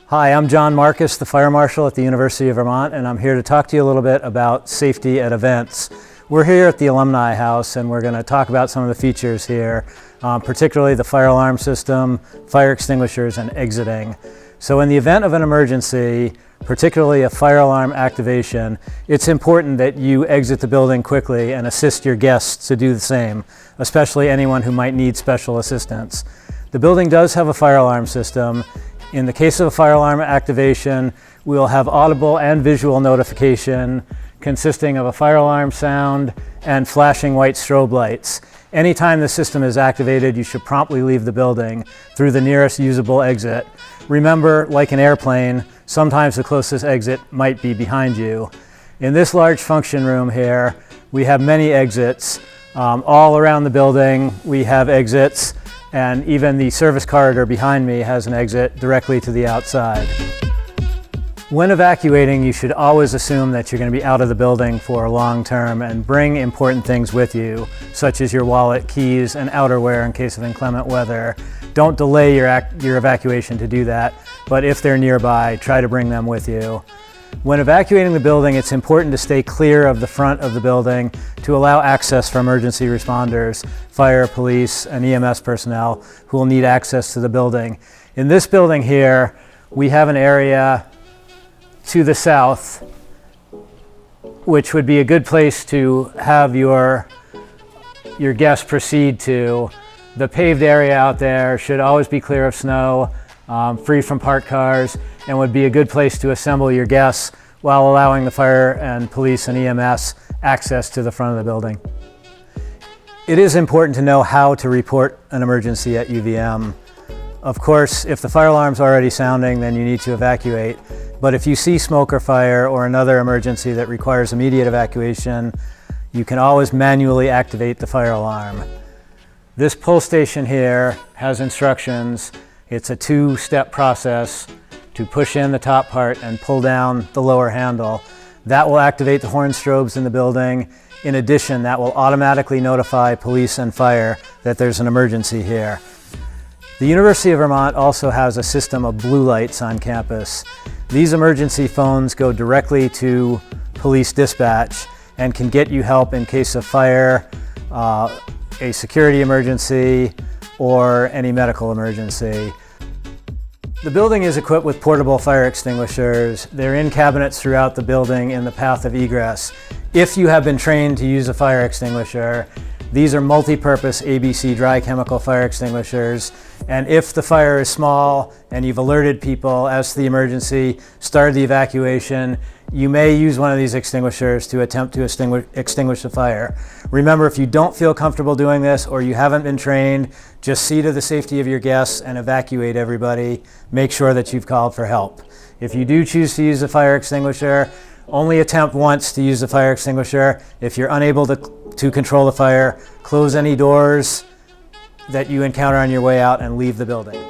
Hi, I'm John Marcus, the Fire Marshal at the University of Vermont, and I'm here to talk to you a little bit about safety at events. We're here at the Alumni House, and we're going to talk about some of the features here, particularly the fire alarm system, fire extinguishers, and exiting. So in the event of an emergency, particularly a fire alarm activation, it's important that you exit the building quickly and assist your guests to do the same, especially anyone who might need special assistance. The building does have a fire alarm system. In the case of a fire alarm activation, we will have audible and visual notification consisting of a fire alarm sound and flashing white strobe lights. Anytime the system is activated, you should promptly leave the building through the nearest usable exit. Remember, like an airplane, sometimes the closest exit might be behind you. In this large function room here, we have many exits. All around the building, we have exits. And even the service corridor behind me has an exit directly to the outside. When evacuating, you should always assume that you're going to be out of the building for long term and bring important things with you, such as your wallet, keys, and outerwear in case of inclement weather. Don't delay your evacuation to do that, but if they're nearby, try to bring them with you. When evacuating the building, it's important to stay clear of the front of the building to allow access for emergency responders, fire, police, and EMS personnel who will need access to the building. In this building here, we have an area to the south, which would be a good place to have your guests proceed to. The paved area out there should always be clear of snow, free from parked cars, and would be a good place to assemble your guests while allowing the fire and police and EMS access to the front of the building. It is important to know how to report an emergency at UVM. Of course, if the fire alarm's already sounding, then you need to evacuate. But if you see smoke or fire or another emergency that requires immediate evacuation, you can always manually activate the fire alarm. This pull station here has instructions. It's a two-step process to push in the top part and pull down the lower handle. That will activate the horn strobes in the building. In addition, that will automatically notify police and fire that there's an emergency here. The University of Vermont also has a system of blue lights on campus. These emergency phones go directly to police dispatch and can get you help in case of fire, a security emergency, or any medical emergency. The building is equipped with portable fire extinguishers. They're in cabinets throughout the building in the path of egress. If you have been trained to use a fire extinguisher, these are multi-purpose ABC dry chemical fire extinguishers. And if the fire is small and you've alerted people as to the emergency, started the evacuation, you may use one of these extinguishers to attempt to extinguish the fire. Remember, if you don't feel comfortable doing this or you haven't been trained, just see to the safety of your guests and evacuate everybody. Make sure that you've called for help. If you do choose to use a fire extinguisher, only attempt once to use the fire extinguisher. If you're unable to control the fire, close any doors that you encounter on your way out and leave the building.